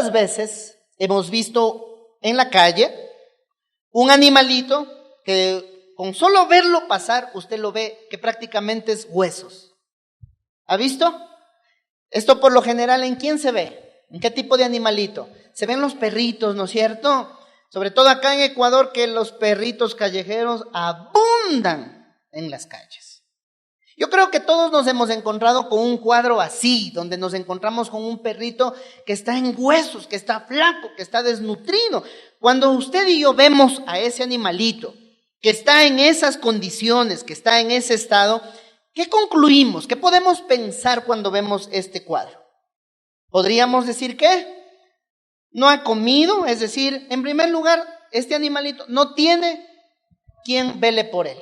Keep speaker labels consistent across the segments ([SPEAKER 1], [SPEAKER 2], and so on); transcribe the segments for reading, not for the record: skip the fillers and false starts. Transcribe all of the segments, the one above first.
[SPEAKER 1] ¿Cuántas veces hemos visto en la calle un animalito que con solo verlo pasar, usted lo ve que prácticamente es huesos? ¿Ha visto? Esto por lo general, ¿en quién se ve? ¿En qué tipo de animalito? Se ven los perritos, ¿no es cierto? Sobre todo acá en Ecuador, que los perritos callejeros abundan en las calles. Yo creo que todos nos hemos encontrado con un cuadro así, donde nos encontramos con un perrito que está en huesos, que está flaco, que está desnutrido. Cuando usted y yo vemos a ese animalito que está en esas condiciones, que está en ese estado, ¿qué concluimos? ¿Qué podemos pensar cuando vemos este cuadro? ¿Podríamos decir qué? No ha comido, es decir, en primer lugar, este animalito no tiene quien vele por él.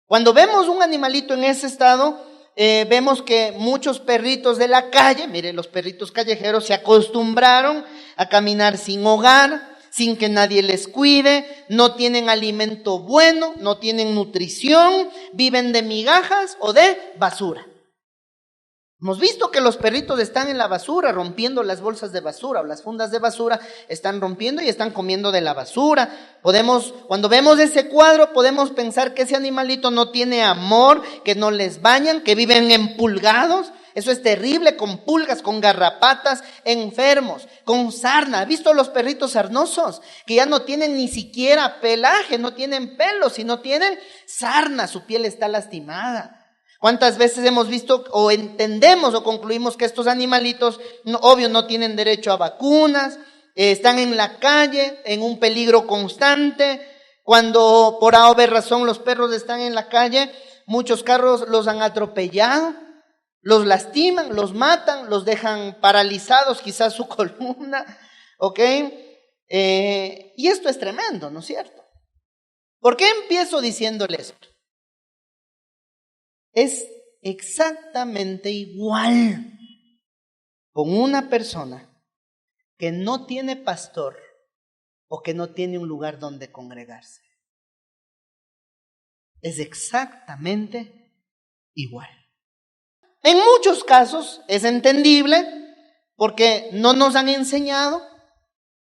[SPEAKER 1] Cuando vemos un animalito en ese estado, vemos que muchos perritos de la calle, mire, los perritos callejeros se acostumbraron a caminar sin hogar, sin que nadie les cuide, no tienen alimento bueno, no tienen nutrición, viven de migajas o de basura. Hemos visto que los perritos están en la basura, rompiendo las bolsas de basura o las fundas de basura, están rompiendo y están comiendo de la basura. Cuando vemos ese cuadro, podemos pensar que ese animalito no tiene amor, que no les bañan, que viven empulgados. Eso es terrible, con pulgas, con garrapatas, enfermos, con sarna. ¿Ha visto los perritos sarnosos? Que ya no tienen ni siquiera pelaje, no tienen pelos, sino tienen sarna, su piel está lastimada. ¿Cuántas veces hemos visto o entendemos o concluimos que estos animalitos, obvio, no tienen derecho a vacunas, están en la calle, en un peligro constante? Cuando por A o B razón los perros están en la calle, muchos carros los han atropellado, los lastiman, los matan, los dejan paralizados, quizás su columna, ¿ok? Y esto es tremendo, ¿no es cierto? ¿Por qué empiezo diciéndole esto? Es exactamente igual con una persona que no tiene pastor o que no tiene un lugar donde congregarse. Es exactamente igual. En muchos casos es entendible porque no nos han enseñado,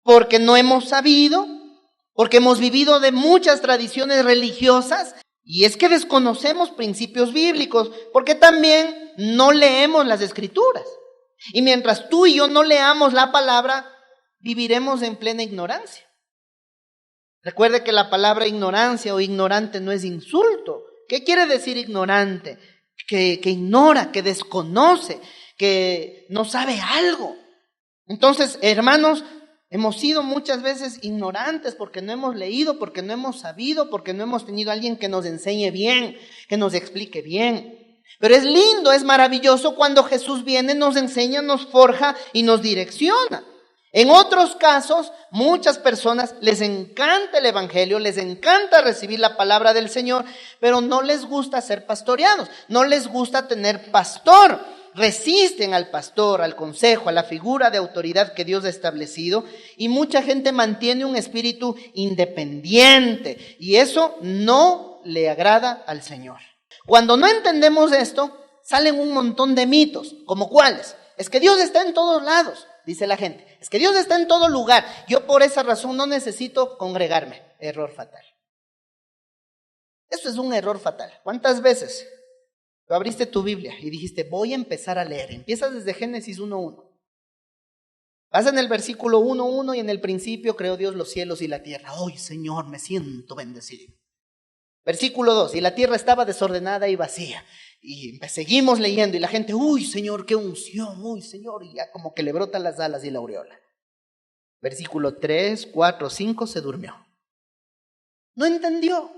[SPEAKER 1] porque no hemos sabido, porque hemos vivido de muchas tradiciones religiosas. Y es que desconocemos principios bíblicos, porque también no leemos las escrituras. Y mientras tú y yo no leamos la palabra, viviremos en plena ignorancia. Recuerde que la palabra ignorancia o ignorante no es insulto. ¿Qué quiere decir ignorante? Que ignora, que desconoce, que no sabe algo. Entonces, hermanos, hemos sido muchas veces ignorantes porque no hemos leído, porque no hemos sabido, porque no hemos tenido a alguien que nos enseñe bien, que nos explique bien. Pero es lindo, es maravilloso cuando Jesús viene, nos enseña, nos forja y nos direcciona. En otros casos, muchas personas les encanta el evangelio, les encanta recibir la palabra del Señor, pero no les gusta ser pastoreados, no les gusta tener pastor. Resisten al pastor, al consejo, a la figura de autoridad que Dios ha establecido, y mucha gente mantiene un espíritu independiente y eso no le agrada al Señor. Cuando no entendemos esto, salen un montón de mitos, ¿como cuáles? Es que Dios está en todos lados, dice la gente. Es que Dios está en todo lugar. Yo por esa razón no necesito congregarme. Error fatal. Eso es un error fatal. ¿Cuántas veces tú abriste tu Biblia y dijiste, voy a empezar a leer? Empiezas desde Génesis 1:1. Vas en el versículo 1:1 y en el principio creó Dios los cielos y la tierra. ¡Ay, Señor, me siento bendecido! Versículo 2, y la tierra estaba desordenada y vacía. Y seguimos leyendo y la gente, ¡uy, Señor, qué unción! ¡Uy, Señor! Y ya como que le brotan las alas y la aureola. Versículo 3, 4, 5, se durmió. No entendió,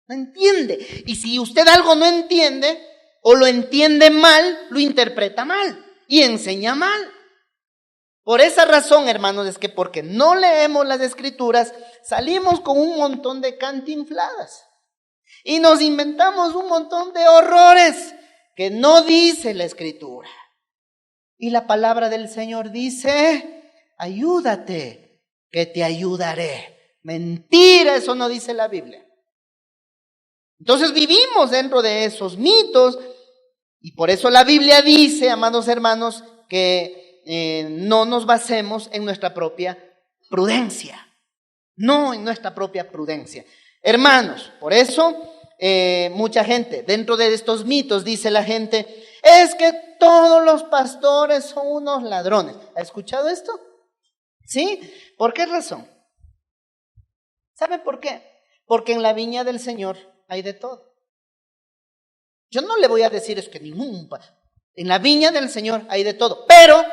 [SPEAKER 1] no entiende. Y si usted algo no entiende, o lo entiende mal, lo interpreta mal y enseña mal. Por esa razón, hermanos, es que porque no leemos las escrituras, salimos con un montón de cantinfladas y nos inventamos un montón de horrores que no dice la escritura. Y la palabra del Señor dice, ayúdate, que te ayudaré. Mentira, eso no dice la Biblia. Entonces vivimos dentro de esos mitos y por eso la Biblia dice, amados hermanos, que no nos basemos en nuestra propia prudencia. No en nuestra propia prudencia. Hermanos, por eso mucha gente, dentro de estos mitos, dice la gente, es que todos los pastores son unos ladrones. ¿Ha escuchado esto? ¿Sí? ¿Por qué razón? ¿Sabe por qué? Porque en la viña del Señor hay de todo. Yo no le voy a decir es que en la viña del Señor hay de todo, pero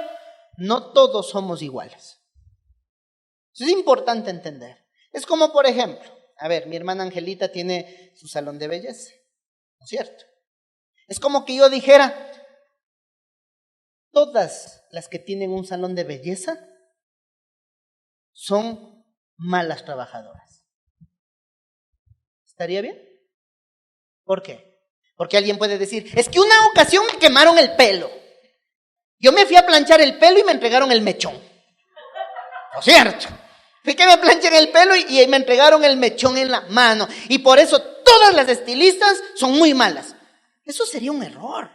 [SPEAKER 1] no todos somos iguales. Eso es importante entender. Es como, por ejemplo, a ver, mi hermana Angelita tiene su salón de belleza, ¿no es cierto? Es como que yo dijera, todas las que tienen un salón de belleza son malas trabajadoras. ¿Estaría bien? ¿Por qué? Porque alguien puede decir, es que una ocasión me quemaron el pelo. Yo me fui a planchar el pelo y me entregaron el mechón. ¿No es cierto? Fui que me planché el pelo y me entregaron el mechón en la mano. Y por eso todas las estilistas son muy malas. Eso sería un error.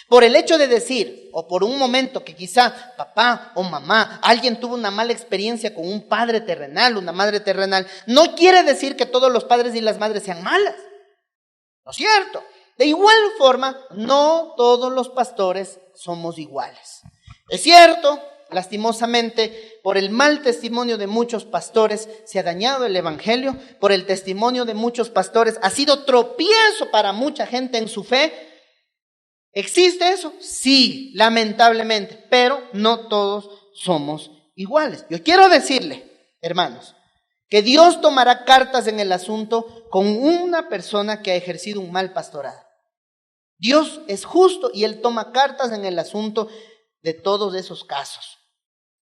[SPEAKER 1] Por el hecho de decir, o por un momento que quizá papá o mamá, alguien tuvo una mala experiencia con un padre terrenal, una madre terrenal, no quiere decir que todos los padres y las madres sean malas. ¿No es cierto? De igual forma, no todos los pastores somos iguales. Es cierto, lastimosamente, por el mal testimonio de muchos pastores se ha dañado el evangelio, por el testimonio de muchos pastores ha sido tropiezo para mucha gente en su fe. ¿Existe eso? Sí, lamentablemente, pero no todos somos iguales. Yo quiero decirle, hermanos, que Dios tomará cartas en el asunto con una persona que ha ejercido un mal pastorado. Dios es justo y Él toma cartas en el asunto de todos esos casos.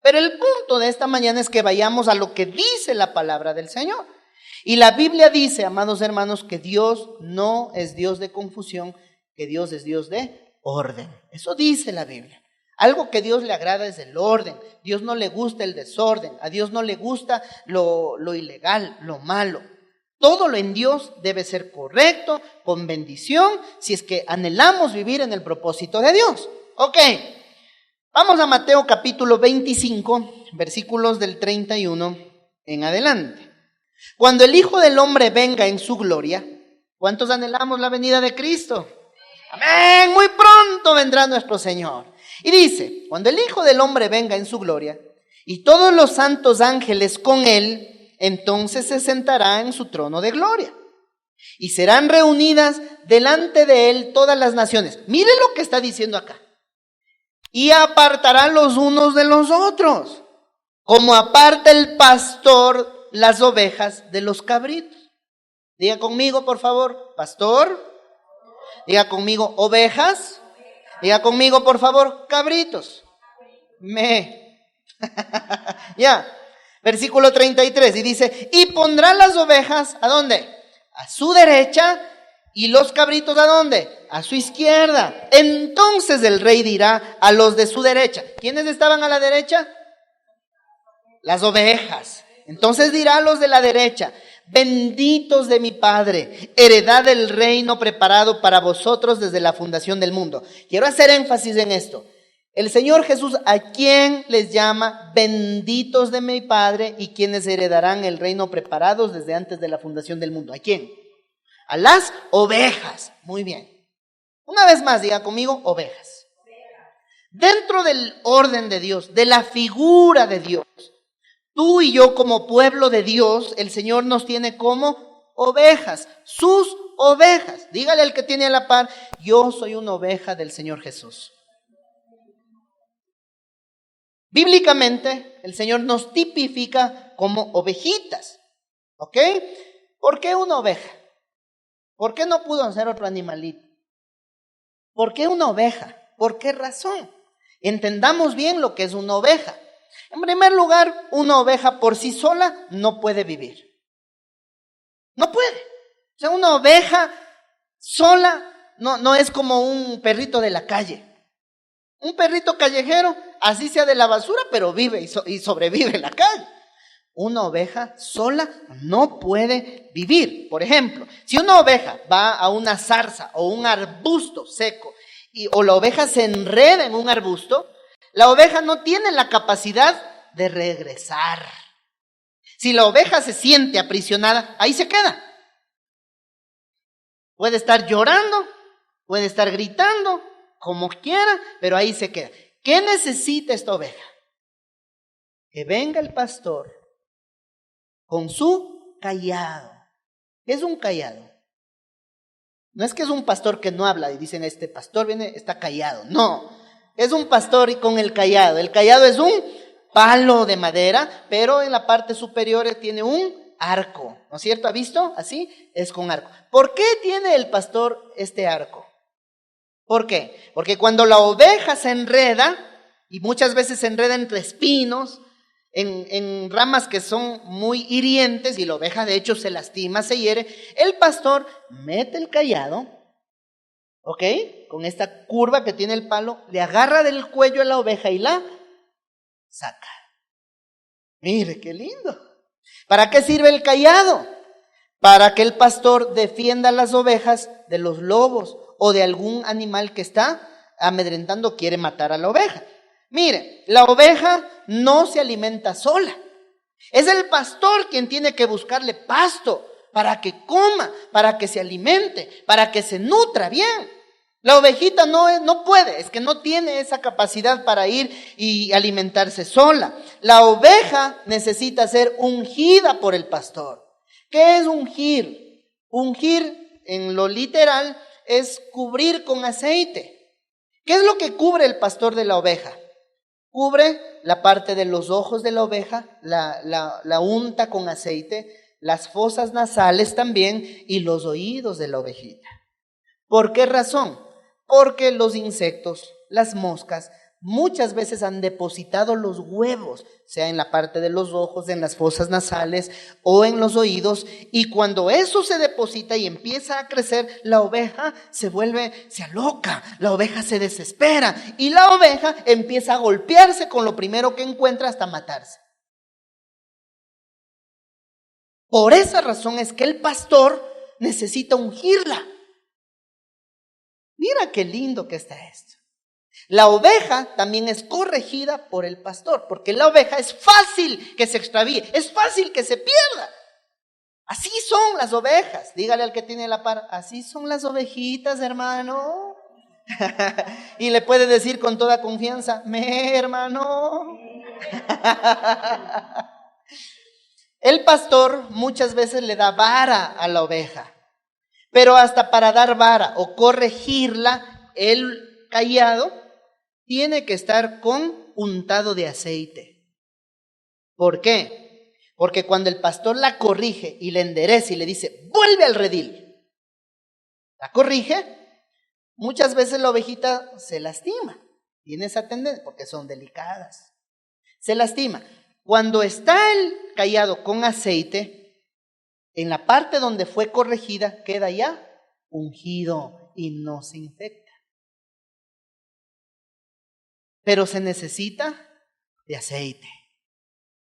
[SPEAKER 1] Pero el punto de esta mañana es que vayamos a lo que dice la palabra del Señor. Y la Biblia dice, amados hermanos, que Dios no es Dios de confusión, que Dios es Dios de orden. Eso dice la Biblia. Algo que a Dios le agrada es el orden. Dios no le gusta el desorden. A Dios no le gusta lo ilegal, lo malo. Todo lo en Dios debe ser correcto, con bendición, si es que anhelamos vivir en el propósito de Dios. Ok, vamos a Mateo capítulo 25, versículos del 31 en adelante. Cuando el Hijo del Hombre venga en su gloria, ¿cuántos anhelamos la venida de Cristo? Amén, muy pronto vendrá nuestro Señor. Y dice, cuando el Hijo del Hombre venga en su gloria, y todos los santos ángeles con él, entonces se sentará en su trono de gloria. Y serán reunidas delante de él todas las naciones. Mire lo que está diciendo acá. Y apartará los unos de los otros, como aparta el pastor las ovejas de los cabritos. Diga conmigo, por favor, pastor. Diga conmigo, ovejas. Diga conmigo, por favor, cabritos. Ya. Versículo 33, y dice, y pondrá las ovejas, ¿a dónde? A su derecha, y los cabritos, ¿a dónde? A su izquierda. Entonces el rey dirá a los de su derecha. ¿Quiénes estaban a la derecha? Las ovejas. Entonces dirá a los de la derecha, benditos de mi Padre, heredad del reino preparado para vosotros desde la fundación del mundo. Quiero hacer énfasis en esto. El Señor Jesús, ¿a quién les llama benditos de mi Padre y quienes heredarán el reino preparados desde antes de la fundación del mundo? ¿A quién? A las ovejas. Muy bien. Una vez más, diga conmigo, ovejas. Dentro del orden de Dios, de la figura de Dios, tú y yo como pueblo de Dios, el Señor nos tiene como ovejas, sus ovejas. Dígale al que tiene a la par, yo soy una oveja del Señor Jesús. Bíblicamente, el Señor nos tipifica como ovejitas, ¿ok? ¿Por qué una oveja? ¿Por qué no pudo ser otro animalito? ¿Por qué una oveja? ¿Por qué razón? Entendamos bien lo que es una oveja. En primer lugar, una oveja por sí sola no puede vivir. No puede. O sea, una oveja sola no es como un perrito de la calle. Un perrito callejero, así sea de la basura, pero vive y sobrevive en la calle. Una oveja sola no puede vivir. Por ejemplo, si una oveja va a una zarza o un arbusto seco o la oveja se enreda en un arbusto, La oveja no tiene la capacidad de regresar. Si la oveja se siente aprisionada, ahí se queda. Puede estar llorando, puede estar gritando, como quiera, pero ahí se queda. ¿Qué necesita esta oveja? Que venga el pastor con su cayado. ¿Qué es un cayado? No es que es un pastor que no habla y dicen, este pastor viene, está callado. No, es un pastor y con el cayado. El cayado es un palo de madera, pero en la parte superior tiene un arco, ¿no es cierto? ¿Ha visto? Así es con arco. ¿Por qué tiene el pastor este arco? ¿Por qué? Porque cuando la oveja se enreda, y muchas veces se enreda entre espinos, en ramas que son muy hirientes, y la oveja de hecho se lastima, se hiere, el pastor mete el cayado, ¿ok? Con esta curva que tiene el palo, le agarra del cuello a la oveja y la saca. Mire qué lindo. ¿Para qué sirve el cayado? Para que el pastor defienda a las ovejas de los lobos o de algún animal que está amedrentando, quiere matar a la oveja. Mire, la oveja no se alimenta sola. Es el pastor quien tiene que buscarle pasto para que coma, para que se alimente, para que se nutra bien. La ovejita no puede, es que no tiene esa capacidad para ir y alimentarse sola. La oveja necesita ser ungida por el pastor. ¿Qué es ungir? Ungir en lo literal es cubrir con aceite. ¿Qué es lo que cubre el pastor de la oveja? Cubre la parte de los ojos de la oveja, la unta con aceite, las fosas nasales también y los oídos de la ovejita. ¿Por qué razón? Porque los insectos, las moscas, muchas veces han depositado los huevos, sea en la parte de los ojos, en las fosas nasales o en los oídos, y cuando eso se deposita y empieza a crecer, la oveja se aloca, la oveja se desespera y la oveja empieza a golpearse con lo primero que encuentra hasta matarse. Por esa razón es que el pastor necesita ungirla. Mira qué lindo que está esto. La oveja también es corregida por el pastor, porque la oveja es fácil que se extravíe, es fácil que se pierda. Así son las ovejas. Dígale al que tiene la par, así son las ovejitas, hermano. Y le puede decir con toda confianza, hermano. El pastor muchas veces le da vara a la oveja. Pero hasta para dar vara o corregirla, el cayado tiene que estar untado de aceite. ¿Por qué? Porque cuando el pastor la corrige y le endereza y le dice, vuelve al redil, la corrige, muchas veces la ovejita se lastima. Tiene esa tendencia, porque son delicadas. Se lastima. Cuando está el cayado con aceite, en la parte donde fue corregida, queda ya ungido y no se infecta. Pero se necesita de aceite,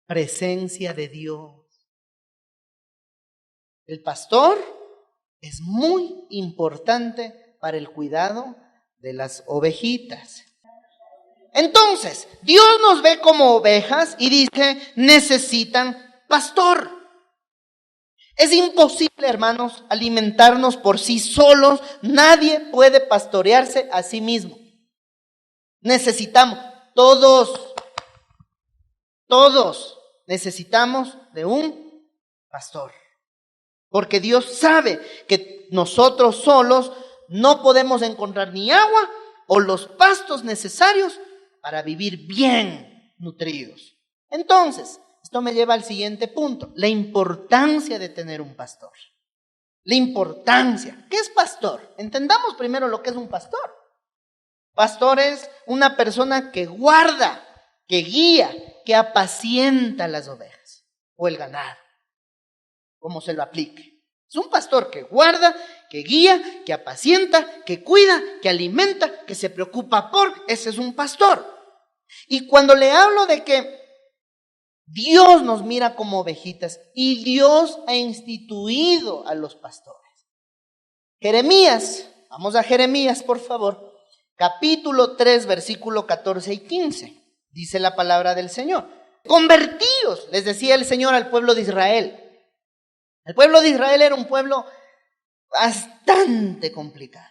[SPEAKER 1] presencia de Dios. El pastor es muy importante para el cuidado de las ovejitas. Entonces, Dios nos ve como ovejas y dice, necesitan pastor. Es imposible, hermanos, alimentarnos por sí solos. Nadie puede pastorearse a sí mismo. Necesitamos, todos necesitamos de un pastor. Porque Dios sabe que nosotros solos no podemos encontrar ni agua o los pastos necesarios para vivir bien nutridos. Entonces, esto me lleva al siguiente punto, la importancia de tener un pastor. La importancia. ¿Qué es pastor? Entendamos primero lo que es un pastor. Pastor es una persona que guarda, que guía, que apacienta las ovejas o el ganado, como se lo aplique. Es un pastor que guarda, que guía, que apacienta, que cuida, que alimenta, que se preocupa por. Ese es un pastor. Y cuando le hablo de que Dios nos mira como ovejitas y Dios ha instituido a los pastores. Jeremías, vamos a Jeremías, por favor. capítulo 3, versículo 14 y 15. Dice la palabra del Señor. Convertíos, les decía el Señor al pueblo de Israel. El pueblo de Israel era un pueblo bastante complicado.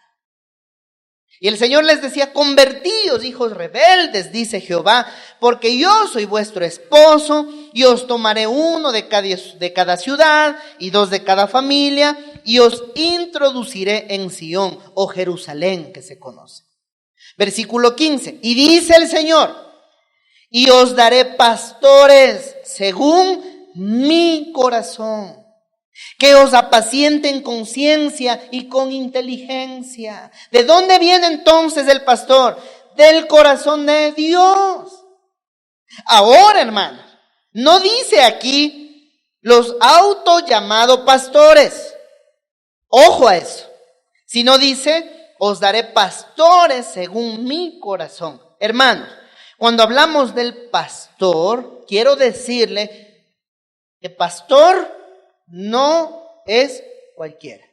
[SPEAKER 1] Y el Señor les decía, convertíos, hijos rebeldes, dice Jehová, porque yo soy vuestro esposo, y os tomaré uno de cada ciudad, y dos de cada familia, y os introduciré en Sión, o Jerusalén, que se conoce. Versículo 15, y dice el Señor, y os daré pastores según mi corazón, que os apacienten con ciencia y con inteligencia. ¿De dónde viene entonces el pastor? Del corazón de Dios. Ahora, hermanos, no dice aquí los autollamados pastores. Ojo a eso. Sino dice, os daré pastores según mi corazón. Hermanos, cuando hablamos del pastor, quiero decirle que pastor no es cualquiera.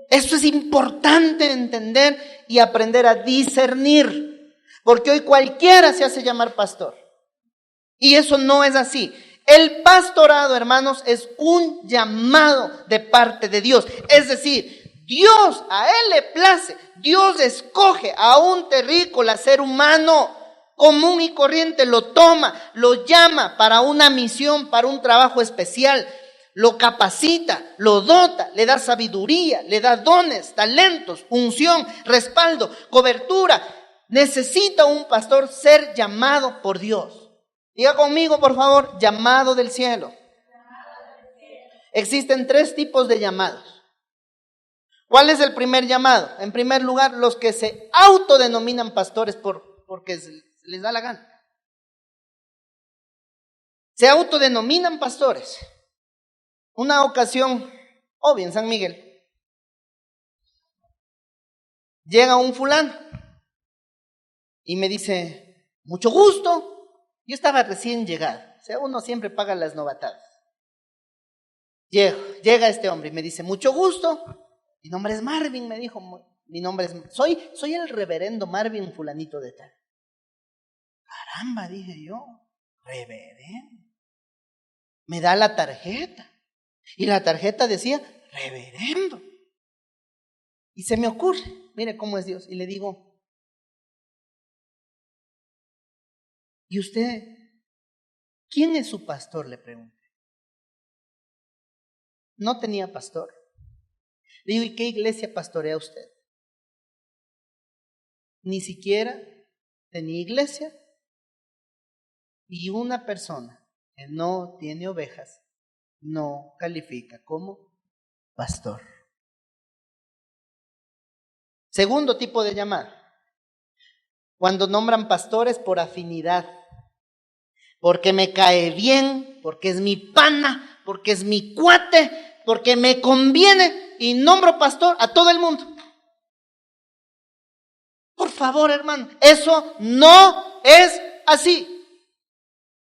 [SPEAKER 1] Esto es importante entender y aprender a discernir, porque hoy cualquiera se hace llamar pastor. Y eso no es así. El pastorado, hermanos, es un llamado de parte de Dios. Es decir, Dios, a Él le place, Dios escoge a un terrícola ser humano común y corriente, lo toma, lo llama para una misión, para un trabajo especial, lo capacita, lo dota, le da sabiduría, le da dones, talentos, unción, respaldo, cobertura. Necesita un pastor ser llamado por Dios. Diga conmigo, por favor, llamado del cielo. Existen 3 tipos de llamados. ¿Cuál es el primer llamado? En primer lugar, los que se autodenominan pastores porque les da la gana. Se autodenominan pastores. Una ocasión, obvio, en San Miguel, llega un fulano y me dice, mucho gusto. Yo estaba recién llegado, o sea, uno siempre paga las novatadas. Llega este hombre y me dice, mucho gusto. Mi nombre es Marvin, me dijo, soy el reverendo Marvin fulanito de tal. Caramba, dije yo, reverendo. Me da la tarjeta. Y la tarjeta decía, reverendo. Y se me ocurre, mire cómo es Dios. Y le digo, ¿y usted, quién es su pastor? Le pregunté. No tenía pastor. Le digo, ¿y qué iglesia pastorea usted? Ni siquiera tenía iglesia. Y una persona que no tiene ovejas no califica como pastor. Segundo tipo de llamada, cuando nombran pastores por afinidad, porque me cae bien, porque es mi pana, porque es mi cuate, porque me conviene, y nombro pastor a todo el mundo. Por favor, hermano, eso no es así.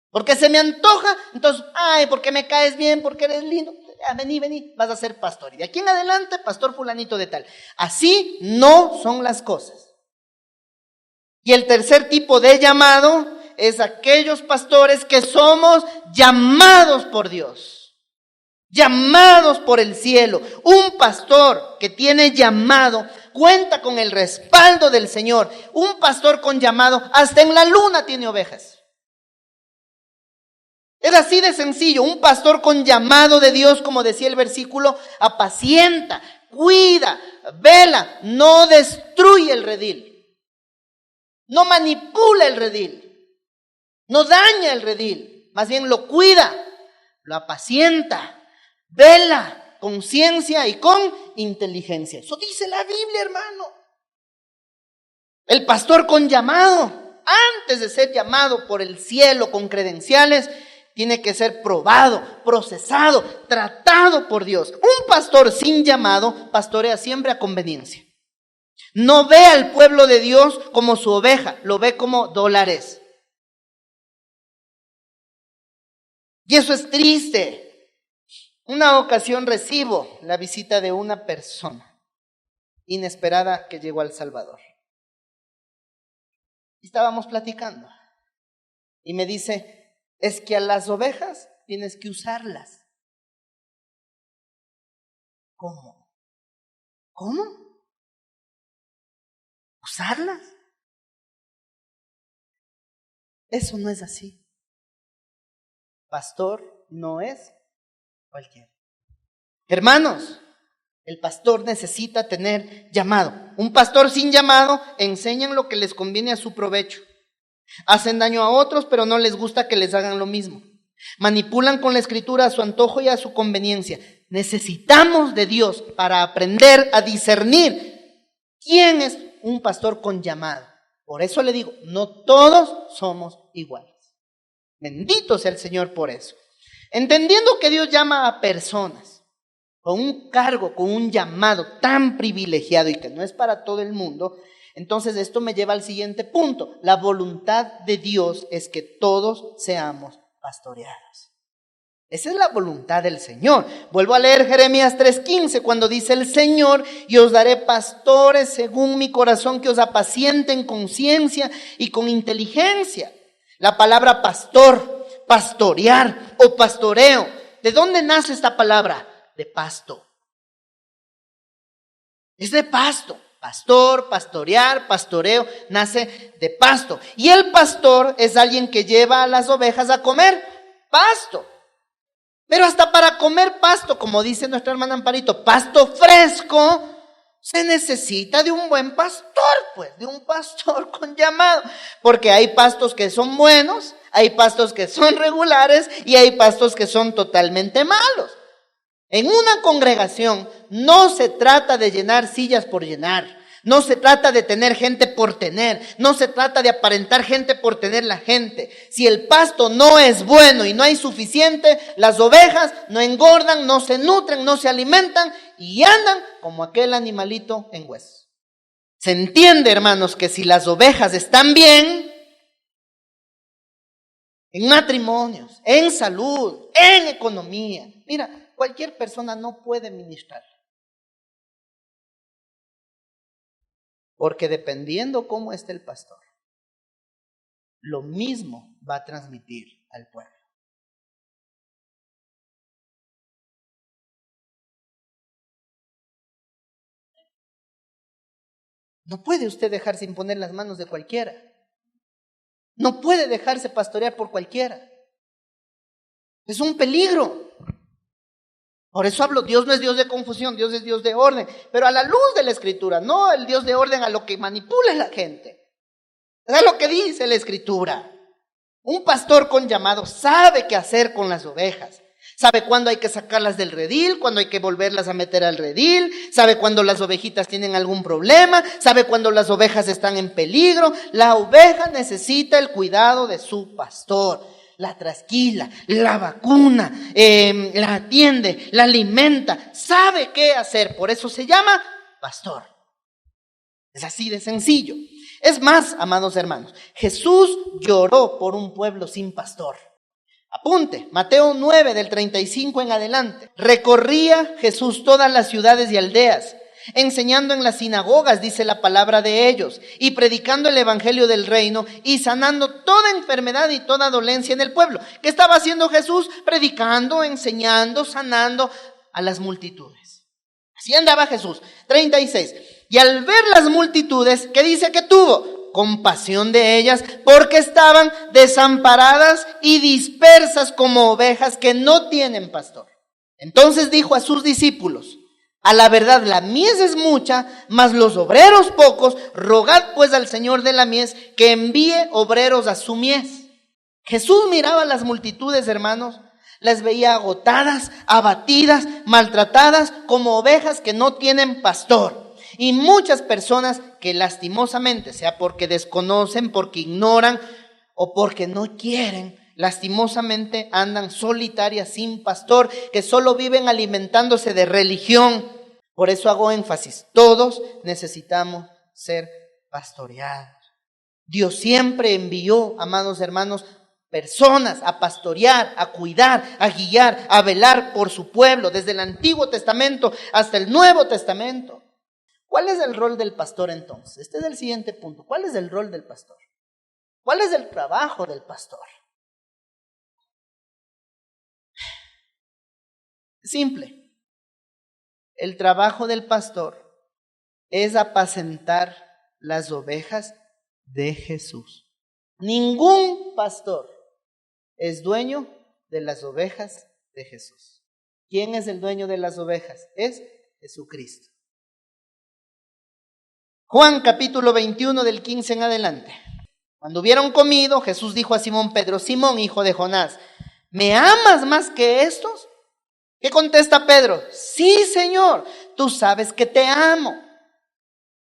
[SPEAKER 1] Porque se me antoja, entonces, porque me caes bien, porque eres lindo, vení, vas a ser pastor. Y de aquí en adelante, pastor fulanito de tal. Así no son las cosas. Y el tercer tipo de llamado es aquellos pastores que somos llamados por Dios, llamados por el cielo. Un pastor que tiene llamado cuenta con el respaldo del Señor. Un pastor con llamado hasta en la luna tiene ovejas. Es así de sencillo. Un pastor con llamado de Dios, como decía el versículo, apacienta, cuida, vela, no destruye el redil, no manipula el redil, no daña el redil, más bien lo cuida, lo apacienta, vela con ciencia y con inteligencia. Eso dice la Biblia, hermano. El pastor con llamado, antes de ser llamado por el cielo con credenciales, tiene que ser probado, procesado, tratado por Dios. Un pastor sin llamado pastorea siempre a conveniencia. No ve al pueblo de Dios como su oveja, lo ve como dólares. Y eso es triste. Una ocasión recibo la visita de una persona inesperada que llegó al Salvador. Estábamos platicando y me dice, es que a las ovejas tienes que usarlas. ¿Cómo? ¿Cómo? ¿Usarlas? Eso no es así. Pastor no es cualquiera. Hermanos, el pastor necesita tener llamado. Un pastor sin llamado enseñan lo que les conviene a su provecho. Hacen daño a otros, pero no les gusta que les hagan lo mismo. Manipulan con la escritura a su antojo y a su conveniencia. Necesitamos de Dios para aprender a discernir quién es un pastor con llamado. Por eso le digo, no todos somos iguales. Bendito sea el Señor por eso. Entendiendo que Dios llama a personas con un cargo, con un llamado tan privilegiado y que no es para todo el mundo, entonces esto me lleva al siguiente punto. La voluntad de Dios es que todos seamos pastoreados. Esa es la voluntad del Señor. Vuelvo a leer Jeremías 3:15 cuando dice el Señor, y os daré pastores según mi corazón que os apacienten con ciencia y con inteligencia. La palabra pastor, pastorear o pastoreo, ¿de dónde nace esta palabra? De pasto. Es de pasto. Pastor, pastorear, pastoreo, nace de pasto. Y el pastor es alguien que lleva a las ovejas a comer pasto. Pero hasta para comer pasto, como dice nuestra hermana Amparito, pasto fresco, se necesita de un buen pastor, pues, de un pastor con llamado. Porque hay pastos que son buenos, hay pastos que son regulares y hay pastos que son totalmente malos. En una congregación no se trata de llenar sillas por llenar, no se trata de tener gente por tener, no se trata de aparentar gente por tener la gente. Si el pasto no es bueno y no hay suficiente, las ovejas no engordan, no se nutren, no se alimentan y andan como aquel animalito en huesos. Se entiende, hermanos, que si las ovejas están bien, en matrimonios, en salud, en economía, mira, cualquier persona no puede ministrar. Porque dependiendo cómo esté el pastor, lo mismo va a transmitir al pueblo. No puede usted dejarse imponer las manos de cualquiera. No puede dejarse pastorear por cualquiera. Es un peligro. Por eso hablo, Dios no es Dios de confusión, Dios es Dios de orden, pero a la luz de la Escritura, no el Dios de orden a lo que manipula la gente. Es lo que dice la Escritura. Un pastor con llamado sabe qué hacer con las ovejas. Sabe cuándo hay que sacarlas del redil, cuándo hay que volverlas a meter al redil, sabe cuándo las ovejitas tienen algún problema, sabe cuándo las ovejas están en peligro. La oveja necesita el cuidado de su pastor. La trasquila, la vacuna, la atiende, la alimenta, sabe qué hacer, por eso se llama pastor. Es así de sencillo. Es más, amados hermanos, Jesús lloró por un pueblo sin pastor. Apunte, Mateo 9 del 35 en adelante. Recorría Jesús todas las ciudades y aldeas, enseñando en las sinagogas, dice la palabra de ellos, y predicando el evangelio del reino y sanando toda enfermedad y toda dolencia en el pueblo. ¿Qué estaba haciendo Jesús? Predicando, enseñando, sanando a las multitudes. Así andaba Jesús. 36. Y al ver las multitudes, ¿qué dice que tuvo? Compasión de ellas, porque estaban desamparadas y dispersas como ovejas que no tienen pastor. Entonces dijo a sus discípulos: a la verdad la mies es mucha, mas los obreros pocos. Rogad pues al Señor de la mies que envíe obreros a su mies. Jesús miraba a las multitudes, hermanos, las veía agotadas, abatidas, maltratadas, como ovejas que no tienen pastor. Y muchas personas que lastimosamente, sea porque desconocen, porque ignoran o porque no quieren, lastimosamente andan solitarias sin pastor, que solo viven alimentándose de religión. Por eso hago énfasis, todos necesitamos ser pastoreados. Dios siempre envió, amados hermanos, personas a pastorear, a cuidar, a guiar, a velar por su pueblo, desde el Antiguo Testamento hasta el Nuevo Testamento. ¿Cuál es el rol del pastor entonces? Este es el siguiente punto. ¿Cuál es el rol del pastor? ¿Cuál es el trabajo del pastor? Simple. El trabajo del pastor es apacentar las ovejas de Jesús. Ningún pastor es dueño de las ovejas de Jesús. ¿Quién es el dueño de las ovejas? Es Jesucristo. Juan capítulo 21 del 15 en adelante. Cuando hubieron comido, Jesús dijo a Simón Pedro: Simón, hijo de Jonás, ¿me amas más que estos? ¿Qué contesta Pedro? Sí, Señor, tú sabes que te amo.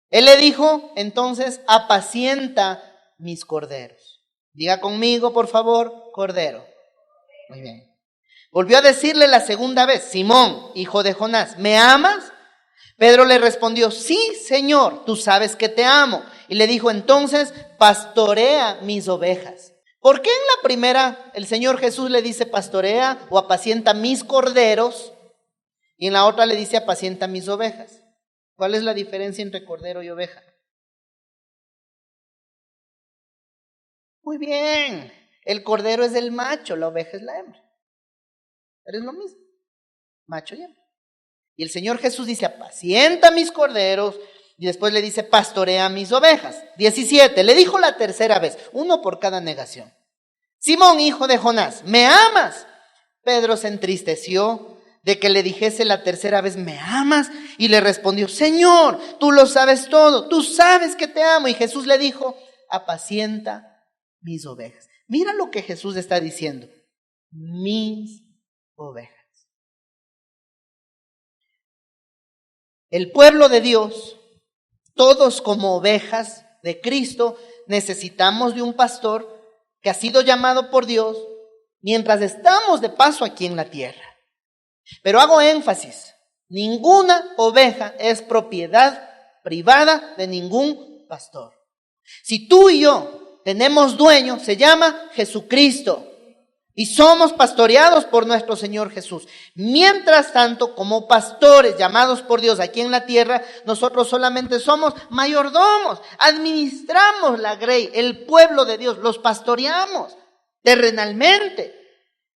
[SPEAKER 1] Él le dijo entonces: apacienta mis corderos. Diga conmigo, por favor, cordero. Muy bien. Volvió a decirle la segunda vez: Simón, hijo de Jonás, ¿me amas? Pedro le respondió: sí, Señor, tú sabes que te amo. Y le dijo entonces: pastorea mis ovejas. ¿Por qué en la primera el Señor Jesús le dice pastorea o apacienta mis corderos y en la otra le dice apacienta mis ovejas? ¿Cuál es la diferencia entre cordero y oveja? Muy bien, el cordero es el macho, la oveja es la hembra. Pero es lo mismo, macho y hembra. Y el Señor Jesús dice: apacienta mis corderos, y después le dice: pastorea mis ovejas. 17, le dijo la tercera vez, uno por cada negación: Simón, hijo de Jonás, ¿me amas? Pedro se entristeció de que le dijese la tercera vez: ¿me amas? Y le respondió: Señor, tú lo sabes todo, tú sabes que te amo. Y Jesús le dijo: apacienta mis ovejas. Mira lo que Jesús está diciendo: mis ovejas. El pueblo de Dios, todos como ovejas de Cristo, necesitamos de un pastor que ha sido llamado por Dios mientras estamos de paso aquí en la tierra. Pero hago énfasis: ninguna oveja es propiedad privada de ningún pastor. Si tú y yo tenemos dueño, se llama Jesucristo. Y somos pastoreados por nuestro Señor Jesús. Mientras tanto, como pastores llamados por Dios aquí en la tierra, nosotros solamente somos mayordomos, administramos la grey, el pueblo de Dios, los pastoreamos terrenalmente.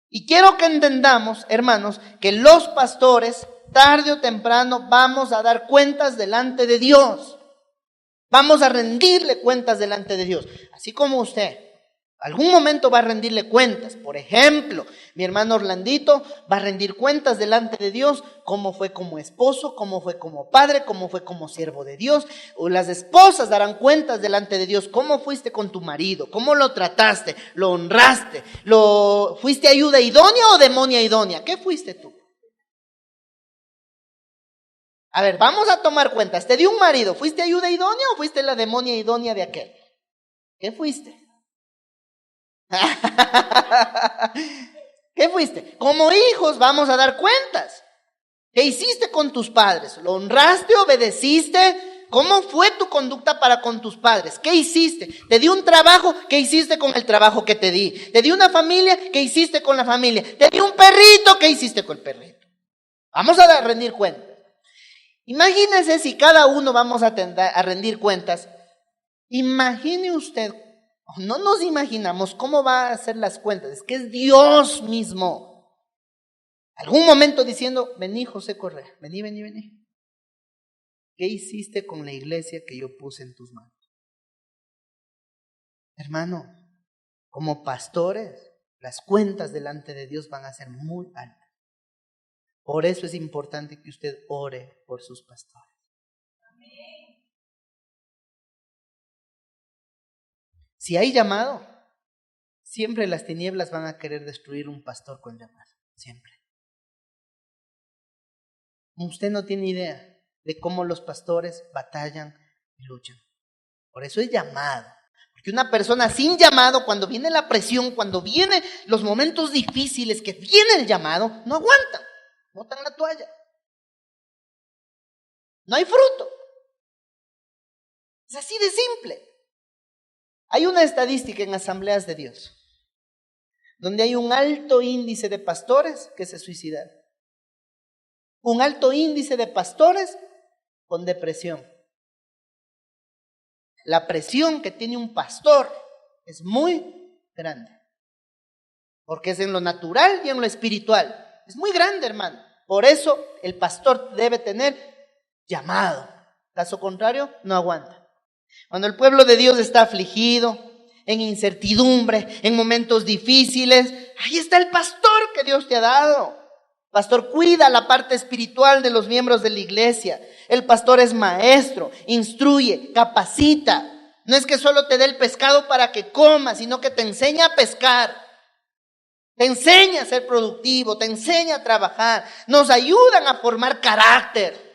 [SPEAKER 1] Y quiero que entendamos, hermanos, que los pastores, tarde o temprano, vamos a dar cuentas delante de Dios. Vamos a rendirle cuentas delante de Dios, así como usted. Algún momento va a rendirle cuentas. Por ejemplo, mi hermano Orlandito va a rendir cuentas delante de Dios, cómo fue como esposo, cómo fue como padre, cómo fue como siervo de Dios. O las esposas darán cuentas delante de Dios, cómo fuiste con tu marido, cómo lo trataste, lo honraste, fuiste ayuda idónea o demonia idónea. ¿Qué fuiste tú? A ver, vamos a tomar cuentas. Te dio un marido, ¿fuiste ayuda idónea o fuiste la demonia idónea de aquel? ¿Qué fuiste? ¿Qué fuiste? Como hijos vamos a dar cuentas. ¿Qué hiciste con tus padres? ¿Lo honraste? ¿Obedeciste? ¿Cómo fue tu conducta para con tus padres? ¿Qué hiciste? ¿Te di un trabajo? ¿Qué hiciste con el trabajo que te di? ¿Te di una familia? ¿Qué hiciste con la familia? ¿Te di un perrito? ¿Qué hiciste con el perrito? Vamos a rendir cuentas. Imagínense si cada uno vamos a rendir cuentas. Imagine usted. No nos imaginamos cómo va a hacer las cuentas. Es que es Dios mismo. Algún momento diciendo: vení, José Correa, vení. ¿Qué hiciste con la iglesia que yo puse en tus manos? Hermano, como pastores, las cuentas delante de Dios van a ser muy altas. Por eso es importante que usted ore por sus pastores. Si hay llamado, siempre las tinieblas van a querer destruir un pastor con llamado, siempre. Usted no tiene idea de cómo los pastores batallan y luchan. Por eso es llamado. Porque una persona sin llamado, cuando viene la presión, cuando vienen los momentos difíciles, que viene el llamado, no aguantan, botan la toalla. No hay fruto. Es así de simple. Hay una estadística en Asambleas de Dios, donde hay un alto índice de pastores que se suicidan. Un alto índice de pastores con depresión. La presión que tiene un pastor es muy grande, porque es en lo natural y en lo espiritual. Es muy grande, hermano. Por eso el pastor debe tener llamado. Caso contrario, no aguanta. Cuando el pueblo de Dios está afligido, en incertidumbre, en momentos difíciles, ahí está el pastor que Dios te ha dado. El pastor cuida la parte espiritual de los miembros de la iglesia. El pastor es maestro, instruye, capacita. No es que solo te dé el pescado para que comas, sino que te enseña a pescar. Te enseña a ser productivo, te enseña a trabajar. Nos ayudan a formar carácter.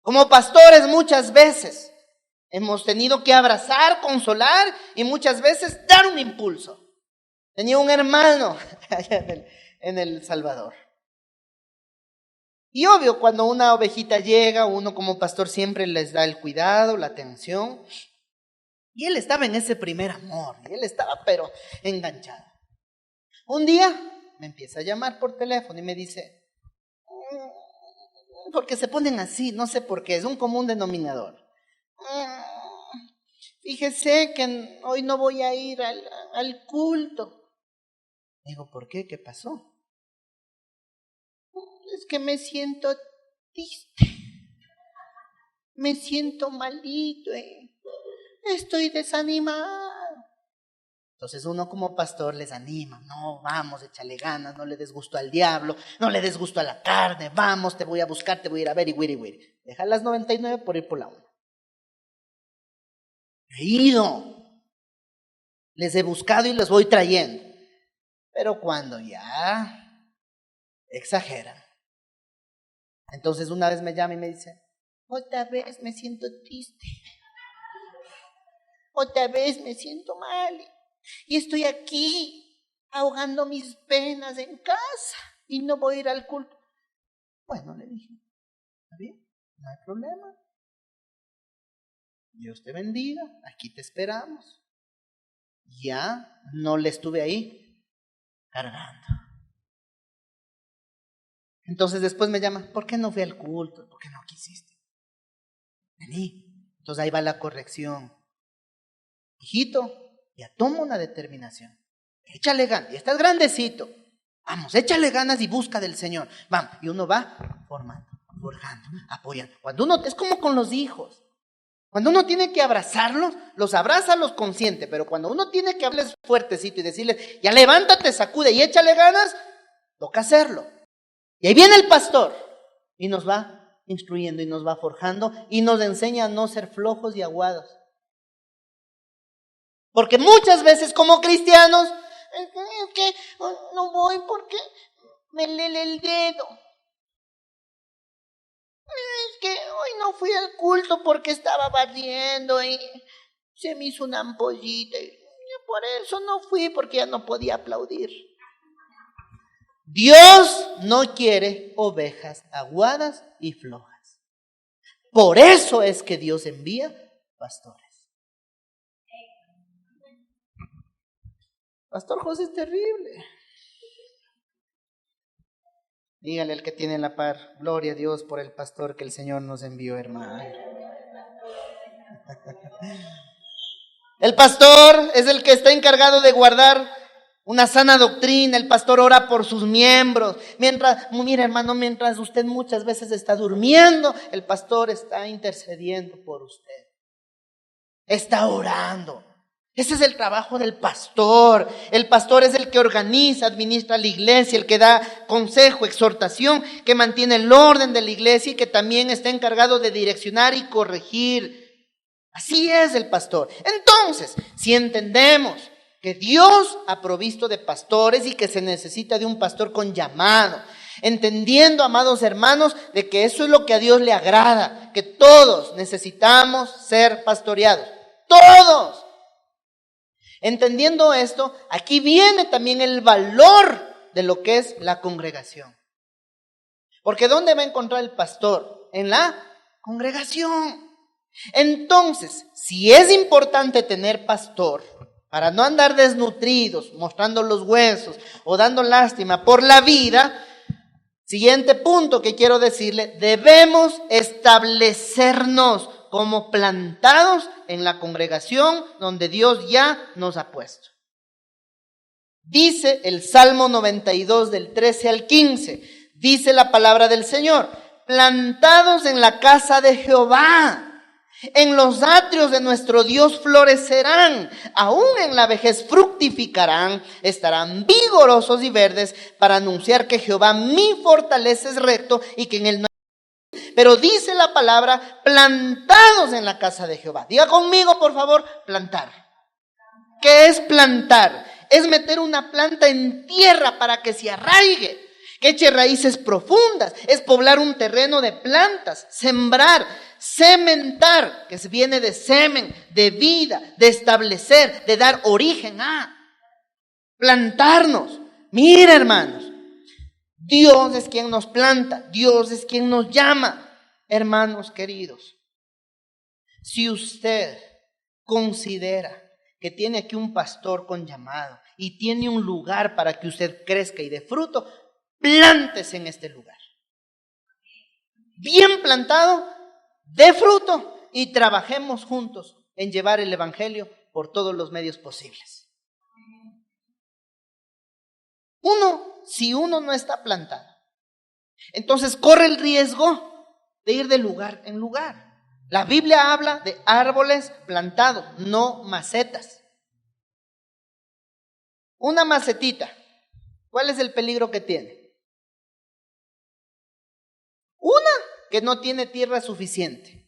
[SPEAKER 1] Como pastores muchas veces hemos tenido que abrazar, consolar y muchas veces dar un impulso. Tenía un hermano allá en El Salvador. Y obvio, cuando una ovejita llega, uno como pastor siempre les da el cuidado, la atención. Y él estaba en ese primer amor, y él estaba pero enganchado. Un día me empieza a llamar por teléfono y me dice, porque se ponen así, no sé por qué, es un común denominador. Fíjese que hoy no voy a ir al culto. Digo, ¿por qué? ¿Qué pasó? Es que me siento triste, me siento malito, estoy desanimado. Entonces uno como pastor les anima, no, vamos, échale ganas, no le des gusto al diablo, no le des gusto a la carne, vamos, te voy a buscar, te voy a ir a ver y wiri. Deja las 99 por ir por la 1. He ido, les he buscado y los voy trayendo, pero cuando ya exageran. Entonces una vez me llama y me dice, otra vez me siento triste, otra vez me siento mal. Y estoy aquí ahogando mis penas en casa y no voy a ir al culto. Bueno, le dije, ¿está bien? No hay problema. Dios te bendiga, aquí te esperamos. Ya no le estuve ahí cargando. Entonces después me llama, ¿por qué no fui al culto? ¿Por qué no quisiste? Vení. Entonces ahí va la corrección. Hijito, ya toma una determinación. Échale ganas, ya estás grandecito. Vamos, échale ganas y busca del Señor. Vamos, y uno va formando, forjando, apoyando. Cuando uno, es como con los hijos. Cuando uno tiene que abrazarlos, los abraza, los consiente. Pero cuando uno tiene que hablarles fuertecito y decirles, ya levántate, sacude y échale ganas, toca hacerlo. Y ahí viene el pastor y nos va instruyendo y nos va forjando y nos enseña a no ser flojos y aguados. Porque muchas veces como cristianos, es que no voy porque me lee el dedo. Es que hoy no fui al culto porque estaba barriendo y se me hizo una ampollita. Y por eso no fui, porque ya no podía aplaudir. Dios no quiere ovejas aguadas y flojas. Por eso es que Dios envía pastores. Pastor José es terrible. Dígale al que tiene la par, gloria a Dios por el pastor que el Señor nos envió, hermano. El pastor es el que está encargado de guardar una sana doctrina. El pastor ora por sus miembros. Mira, hermano, mientras usted muchas veces está durmiendo, el pastor está intercediendo por usted. Está orando. Ese es el trabajo del pastor. El pastor es el que organiza, administra la iglesia, el que da consejo, exhortación, que mantiene el orden de la iglesia y que también está encargado de direccionar y corregir. Así es el pastor. Entonces, si entendemos que Dios ha provisto de pastores y que se necesita de un pastor con llamado, entendiendo, amados hermanos, de que eso es lo que a Dios le agrada, que todos necesitamos ser pastoreados. Todos. Entendiendo esto, aquí viene también el valor de lo que es la congregación. Porque ¿dónde va a encontrar el pastor? En la congregación. Entonces, si es importante tener pastor, para no andar desnutridos, mostrando los huesos o dando lástima por la vida, Siguiente punto que quiero decirle, debemos establecernos como plantados en la congregación donde Dios ya nos ha puesto. Dice el Salmo 92 del 13 al 15, dice la palabra del Señor, plantados en la casa de Jehová, en los atrios de nuestro Dios florecerán, aún en la vejez fructificarán, estarán vigorosos y verdes para anunciar que Jehová mi fortaleza es recto y que en él no hay. Pero dice la palabra, plantados en la casa de Jehová. Diga conmigo, por favor, plantar. ¿Qué es plantar? Es meter una planta en tierra para que se arraigue, que eche raíces profundas, es poblar un terreno de plantas, sembrar, cementar, que viene de semen, de vida, de establecer, de dar origen a plantarnos. Mira, hermanos, Dios es quien nos planta, Dios es quien nos llama. Hermanos queridos, si usted considera que tiene aquí un pastor con llamado y tiene un lugar para que usted crezca y dé fruto, plántese en este lugar. Bien plantado, dé fruto y trabajemos juntos en llevar el evangelio por todos los medios posibles. Si uno no está plantado, entonces corre el riesgo de ir de lugar en lugar. La Biblia habla de árboles plantados, no macetas. Una macetita, ¿cuál es el peligro que tiene? Una, que no tiene tierra suficiente.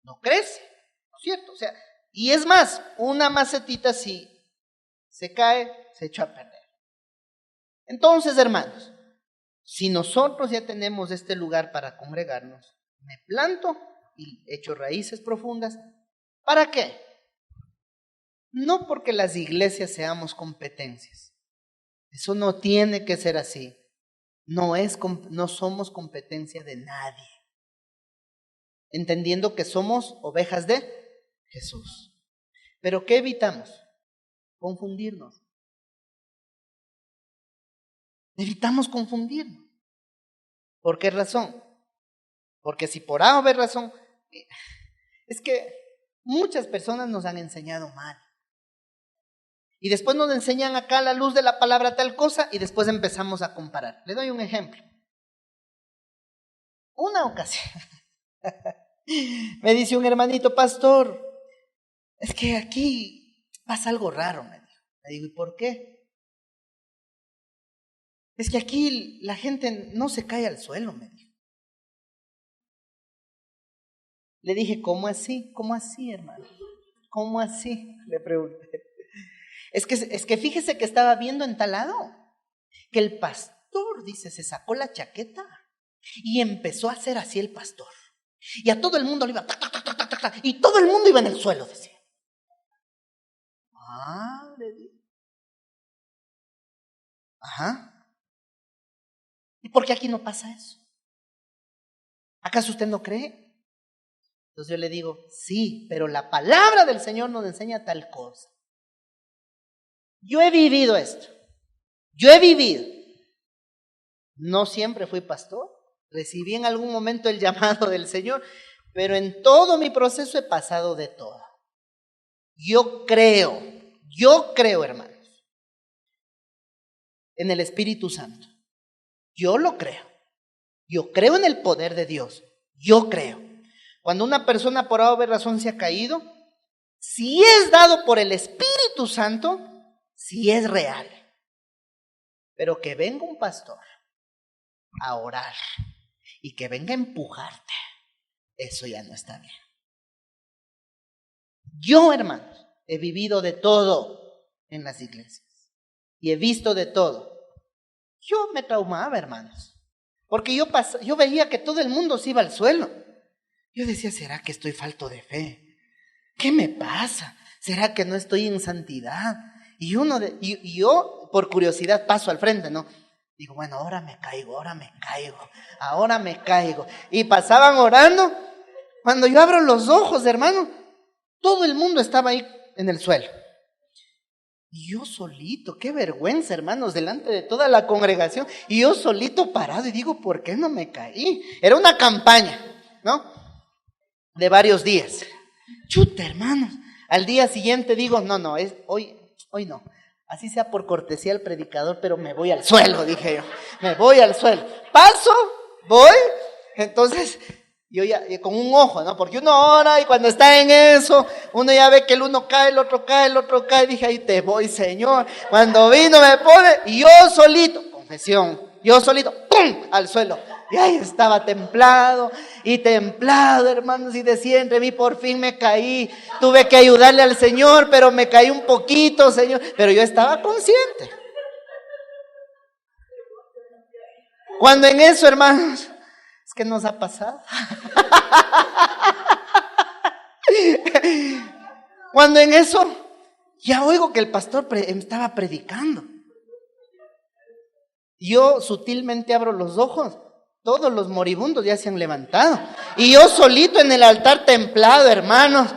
[SPEAKER 1] No crece, ¿no es cierto? O sea, y es más, una macetita si se cae, se echa a perder. Entonces, hermanos, si nosotros ya tenemos este lugar para congregarnos, me planto y echo raíces profundas. ¿Para qué? No porque las iglesias seamos competencias. Eso no tiene que ser así. No somos competencia de nadie. Entendiendo que somos ovejas de Jesús. ¿Pero qué evitamos? Confundirnos. Evitamos confundirnos. ¿Por qué razón? Porque si por A o B razón, es que muchas personas nos han enseñado mal. Y después nos enseñan acá a la luz de la palabra tal cosa y después empezamos a comparar. Le doy un ejemplo. Una ocasión me dice un hermanito, pastor, es que aquí pasa algo raro, me dijo. Le digo, ¿y por qué? Es que aquí la gente no se cae al suelo, me dijo. Le dije, ¿cómo así? ¿Cómo así, hermano? ¿Cómo así? Le pregunté. Es que fíjese que estaba viendo en tal lado que el pastor, dice, se sacó la chaqueta y empezó a hacer así el pastor. Y a todo el mundo le iba, tac, tac, tac, tac, tac, tac, y todo el mundo iba en el suelo, decía. Le dije. Ajá. ¿Y por qué aquí no pasa eso? ¿Acaso usted no cree? Entonces yo le digo, sí, pero la palabra del Señor nos enseña tal cosa. Yo he vivido esto. No siempre fui pastor. Recibí en algún momento el llamado del Señor, pero en todo mi proceso he pasado de todo. Yo creo, hermanos, en el Espíritu Santo. Yo lo creo. Yo creo en el poder de Dios. Yo creo. Cuando una persona por A o B razón se ha caído, si es dado por el Espíritu Santo, si es real. Pero que venga un pastor a orar y que venga a empujarte, eso ya no está bien. Yo, hermanos, he vivido de todo en las iglesias y he visto de todo. Yo me traumaba, hermanos, porque yo veía que todo el mundo se iba al suelo. Yo decía, ¿será que estoy falto de fe? ¿Qué me pasa? ¿Será que no estoy en santidad? Y yo, por curiosidad, paso al frente, ¿no? Digo, bueno, ahora me caigo. Y pasaban orando. Cuando yo abro los ojos, hermano, todo el mundo estaba ahí en el suelo. Y yo solito, qué vergüenza, hermanos, delante de toda la congregación. Y yo solito parado y digo, ¿por qué no me caí? Era una campaña, ¿no? De varios días. Chuta, hermanos. Al día siguiente digo, no, hoy no. Así sea por cortesía al predicador, pero me voy al suelo, dije yo. Me voy al suelo. Paso, voy. Entonces, yo ya con un ojo, ¿no? Porque uno ora y cuando está en eso, uno ya ve que el uno cae, el otro cae, el otro cae. Dije, ahí te voy, Señor. Cuando vino me pone, y yo solito, confesión, yo solito, ¡pum!, al suelo. Y ahí estaba templado, hermanos, y decía entre mí, por fin me caí. Tuve que ayudarle al Señor, pero me caí un poquito, Señor. Pero yo estaba consciente. Cuando en eso, hermanos, es que nos ha pasado. Cuando en eso, ya oigo que el pastor estaba predicando. Yo sutilmente abro los ojos. Todos los moribundos ya se han levantado. Y yo solito en el altar templado, hermanos.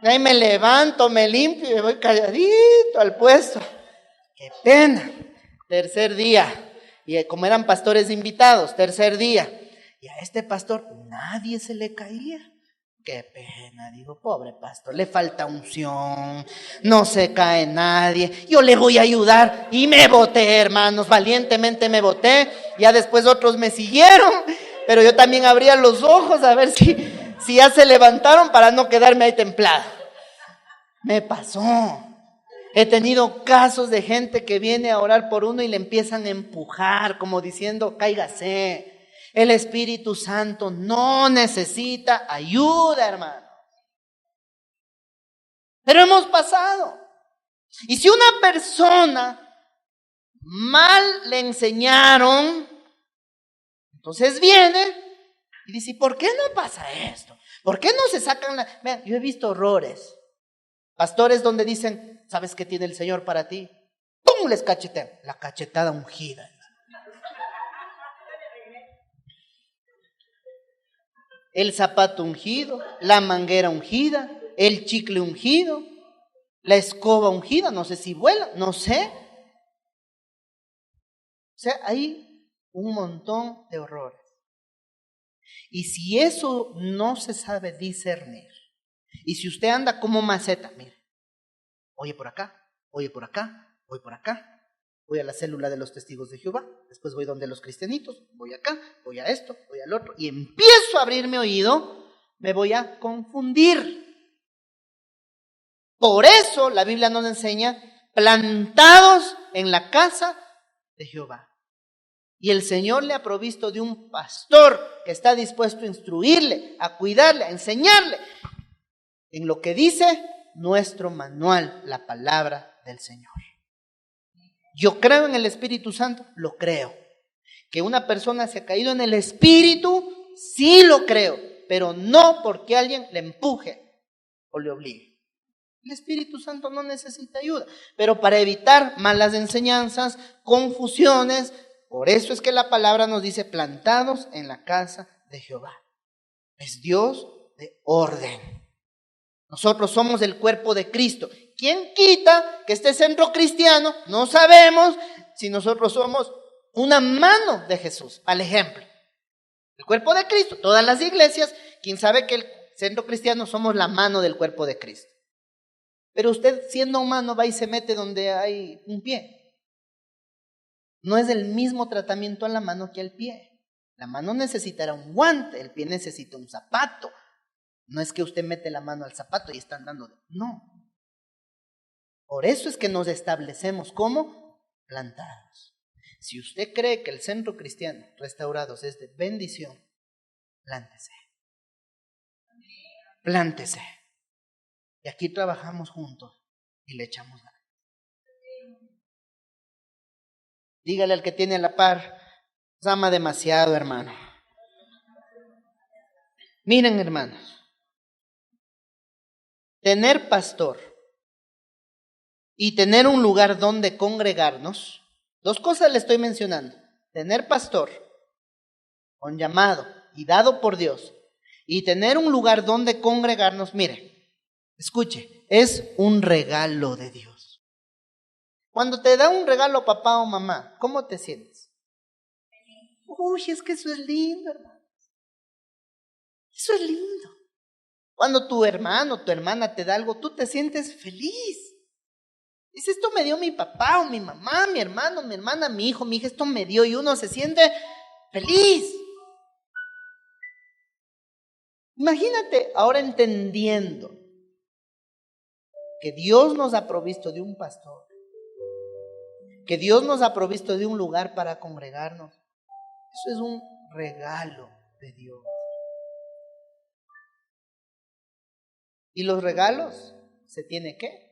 [SPEAKER 1] Ahí me levanto, me limpio y me voy calladito al puesto. Qué pena. Tercer día. Y como eran pastores invitados, tercer día. Y a este pastor nadie se le caía. Qué pena, digo, pobre pastor, le falta unción, no se cae nadie, yo le voy a ayudar. Y me boté, hermanos, valientemente me boté. Ya después otros me siguieron, pero yo también abría los ojos a ver si ya se levantaron para no quedarme ahí templado. Me pasó. He tenido casos de gente que viene a orar por uno y le empiezan a empujar, como diciendo, cáigase. El Espíritu Santo no necesita ayuda, hermano. Pero hemos pasado. Y si una persona mal le enseñaron, entonces viene y dice, ¿por qué no pasa esto? ¿Por qué no se sacan la...? Vean, yo he visto horrores. Pastores donde dicen, ¿sabes qué tiene el Señor para ti? ¡Pum!, les cachetean. La cachetada ungida. El zapato ungido, la manguera ungida, el chicle ungido, la escoba ungida, no sé si vuela, no sé. O sea, hay un montón de horrores. Y si eso no se sabe discernir, y si usted anda como maceta, mire, oye por acá, oye por acá, voy por acá, voy a la célula de los testigos de Jehová, después voy donde los cristianitos, voy acá, voy a esto, voy al otro, y empiezo a abrir mi oído, me voy a confundir. Por eso la Biblia nos enseña, plantados en la casa de Jehová. Y el Señor le ha provisto de un pastor que está dispuesto a instruirle, a cuidarle, a enseñarle en lo que dice nuestro manual, la palabra del Señor. Yo creo en el Espíritu Santo, lo creo. Que una persona se ha caído en el Espíritu, sí lo creo, pero no porque alguien le empuje o le obligue. El Espíritu Santo no necesita ayuda, pero para evitar malas enseñanzas, confusiones, por eso es que la palabra nos dice plantados en la casa de Jehová. Es Dios de orden. Nosotros somos el cuerpo de Cristo. ¿Quién quita que este centro cristiano, no sabemos si nosotros somos una mano de Jesús? Al ejemplo, el cuerpo de Cristo, todas las iglesias, ¿quién sabe que el centro cristiano somos la mano del cuerpo de Cristo? Pero usted, siendo humano, va y se mete donde hay un pie. No es el mismo tratamiento a la mano que al pie. La mano necesitará un guante, el pie necesita un zapato. No es que usted mete la mano al zapato y está andando. No. Por eso es que nos establecemos como plantados. Si usted cree que el centro cristiano Restaurados es de bendición, plántese. Plántese. Y aquí trabajamos juntos y le echamos ganas. Dígale al que tiene a la par, nos ama demasiado, hermano. Miren, hermanos, tener pastor y tener un lugar donde congregarnos, dos cosas le estoy mencionando. Tener pastor con llamado y dado por Dios, y tener un lugar donde congregarnos, mire, escuche, es un regalo de Dios. Cuando te da un regalo papá o mamá, ¿cómo te sientes? Uy, es que eso es lindo, hermano. Eso es lindo. Cuando tu hermano o tu hermana te da algo, tú te sientes feliz. Dices, esto me dio mi papá o mi mamá, mi hermano, mi hermana, mi hijo, mi hija, esto me dio, y uno se siente feliz. Imagínate ahora entendiendo que Dios nos ha provisto de un pastor, que Dios nos ha provisto de un lugar para congregarnos. Eso es un regalo de Dios. Y los regalos se tiene que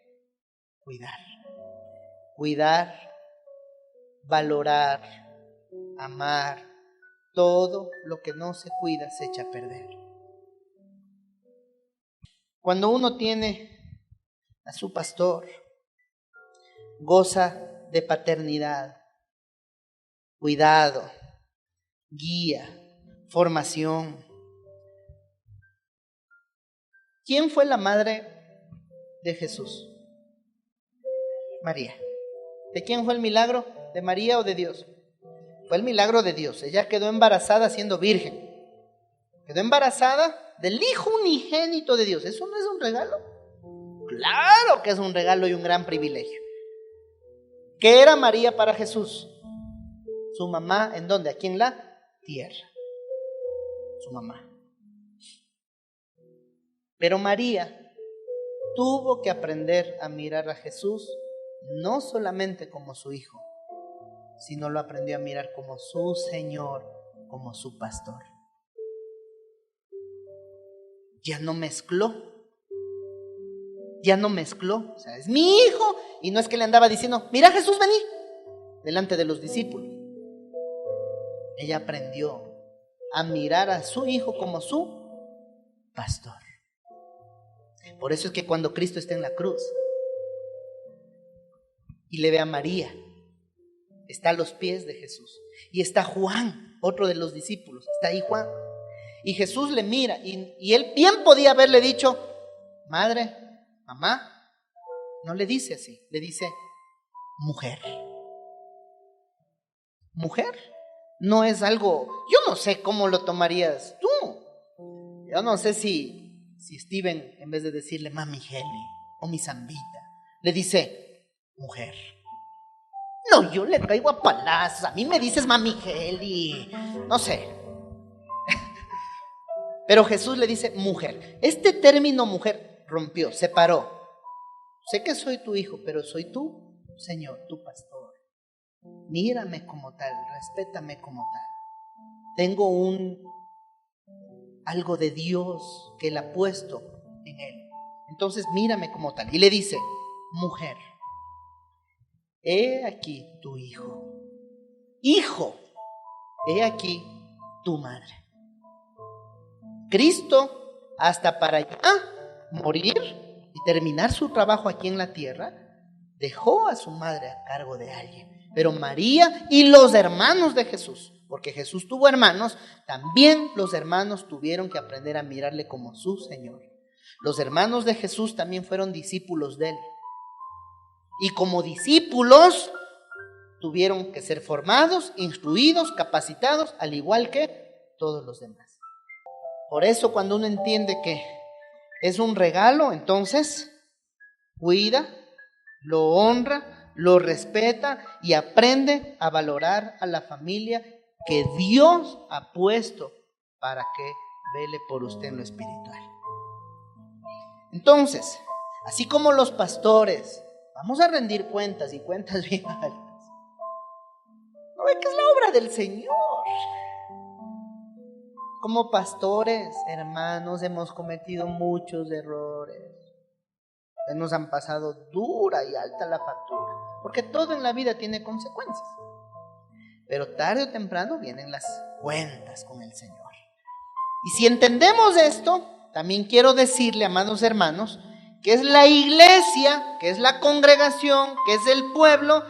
[SPEAKER 1] cuidar. Cuidar, valorar, amar. Todo lo que no se cuida se echa a perder. Cuando uno tiene a su pastor, goza de paternidad, cuidado, guía, formación. ¿Quién fue la madre de Jesús? María. ¿De quién fue el milagro? ¿De María o de Dios? Fue el milagro de Dios. Ella quedó embarazada siendo virgen. Quedó embarazada del Hijo unigénito de Dios. ¿Eso no es un regalo? Claro que es un regalo y un gran privilegio. ¿Qué era María para Jesús? Su mamá, ¿en dónde? Aquí en la tierra. Su mamá. Pero María tuvo que aprender a mirar a Jesús no solamente como su hijo, sino lo aprendió a mirar como su Señor, como su pastor. Ya no mezcló. O sea, es mi hijo. Y no es que le andaba diciendo, mira Jesús, vení, delante de los discípulos. Ella aprendió a mirar a su hijo como su pastor. Por eso es que cuando Cristo está en la cruz y le ve a María, está a los pies de Jesús. Y está Juan, otro de los discípulos. Está ahí Juan. Y Jesús le mira y él bien podía haberle dicho, madre, mamá. No le dice así, le dice mujer. Mujer no es algo, yo no sé cómo lo tomarías tú. Yo no sé si Steven, en vez de decirle mami Heli o mi Zambita, le dice mujer. No, yo le caigo a palazos. A mí me dices mami Heli, no sé. Pero Jesús le dice mujer. Este término mujer rompió, separó. Sé que soy tu hijo, pero soy tu Señor, tu pastor. Mírame como tal, respétame como tal. Tengo algo de Dios que Él ha puesto en Él. Entonces mírame como tal. Y le dice, mujer, he aquí tu hijo. Hijo, he aquí tu madre. Cristo, hasta para morir y terminar su trabajo aquí en la tierra, dejó a su madre a cargo de alguien. Pero María y los hermanos de Jesús, porque Jesús tuvo hermanos, también los hermanos tuvieron que aprender a mirarle como su Señor. Los hermanos de Jesús también fueron discípulos de Él. Y como discípulos tuvieron que ser formados, instruidos, capacitados, al igual que todos los demás. Por eso cuando uno entiende que es un regalo, entonces cuida, lo honra, lo respeta y aprende a valorar a la familia que Dios ha puesto para que vele por usted en lo espiritual. Entonces, así como los pastores, vamos a rendir cuentas y cuentas bien altas. ¿No ve que es la obra del Señor? Como pastores, hermanos, hemos cometido muchos errores. Nos han pasado dura y alta la factura, porque todo en la vida tiene consecuencias. Pero tarde o temprano vienen las cuentas con el Señor. Y si entendemos esto, también quiero decirle, amados hermanos, que es la iglesia, que es la congregación, que es el pueblo,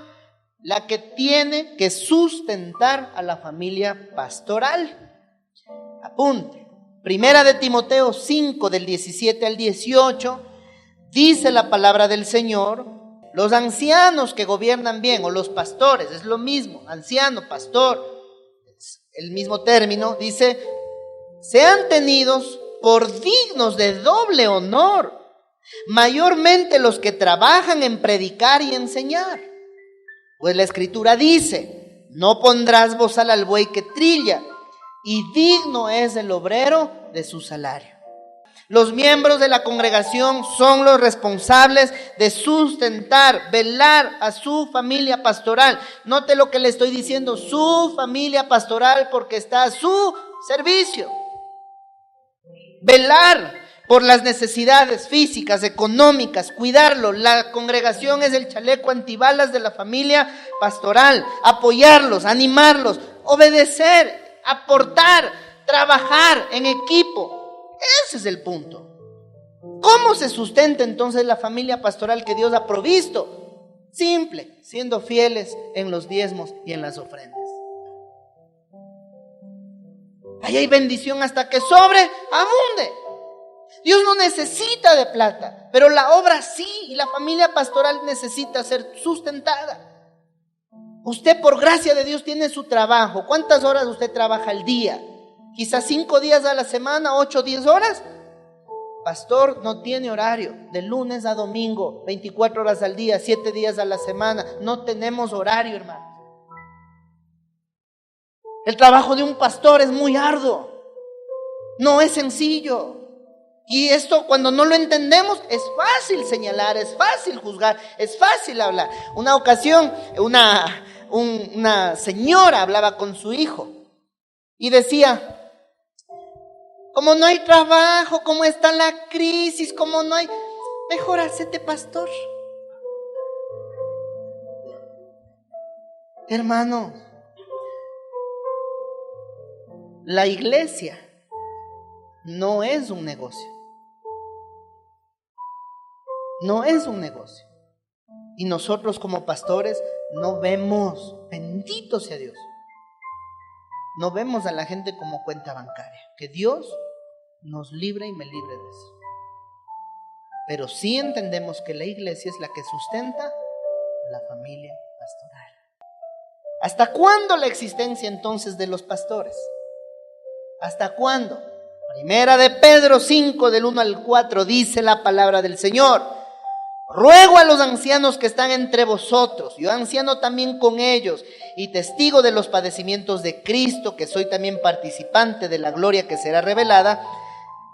[SPEAKER 1] la que tiene que sustentar a la familia pastoral. Apunte, Primera de Timoteo 5, del 17 al 18, dice la palabra del Señor, Los ancianos que gobiernan bien, o los pastores, es lo mismo, anciano, pastor, es el mismo término, dice, sean tenidos por dignos de doble honor, mayormente los que trabajan en predicar y enseñar. Pues la Escritura dice, no pondrás bozal al buey que trilla, y digno es el obrero de su salario. Los miembros de la congregación son los responsables de sustentar, velar a su familia pastoral. Note lo que le estoy diciendo, su familia pastoral, porque está a su servicio. Velar por las necesidades físicas, económicas, cuidarlo. La congregación es el chaleco antibalas de la familia pastoral. Apoyarlos, animarlos, obedecer, aportar, trabajar en equipo. Ese es el punto. ¿Cómo se sustenta entonces la familia pastoral que Dios ha provisto? Simple, siendo fieles en los diezmos y en las ofrendas. Ahí hay bendición hasta que sobre, abunde. Dios no necesita de plata, pero la obra sí, y la familia pastoral necesita ser sustentada. Usted, por gracia de Dios, tiene su trabajo. ¿Cuántas horas usted trabaja al día? Quizás 5 días a la semana, 8, 10 horas. Pastor no tiene horario, de lunes a domingo, 24 horas al día, 7 días a la semana. No tenemos horario, hermano. El trabajo de un pastor es muy arduo, no es sencillo. Y esto, cuando no lo entendemos, es fácil señalar, es fácil juzgar, es fácil hablar. Una ocasión, una señora hablaba con su hijo y decía, como no hay trabajo, como está la crisis, como no hay, mejor hacete pastor. Hermano, la iglesia no es un negocio. No es un negocio. Y nosotros como pastores no vemos, bendito sea Dios, no vemos a la gente como cuenta bancaria. Que Dios nos libre y me libre de eso. Pero sí entendemos que la iglesia es la que sustenta a la familia pastoral. ¿Hasta cuándo la existencia entonces de los pastores? ¿Hasta cuándo? Primera de Pedro 5, del 1 al 4, dice la palabra del Señor. Ruego a los ancianos que están entre vosotros, yo anciano también con ellos, y testigo de los padecimientos de Cristo, que soy también participante de la gloria que será revelada.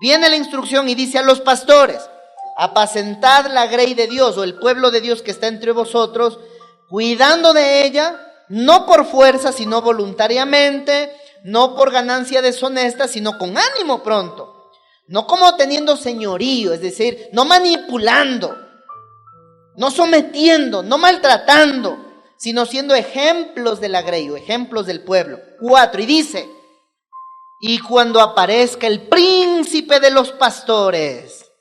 [SPEAKER 1] Viene la instrucción y dice a los pastores, apacentad la grey de Dios, o el pueblo de Dios que está entre vosotros, cuidando de ella, no por fuerza, sino voluntariamente, no por ganancia deshonesta, sino con ánimo pronto, no como teniendo señorío, es decir, no manipulando, no sometiendo, no maltratando, sino siendo ejemplos de la grey, o ejemplos del pueblo. 4, y dice, y cuando aparezca el príncipe de los pastores,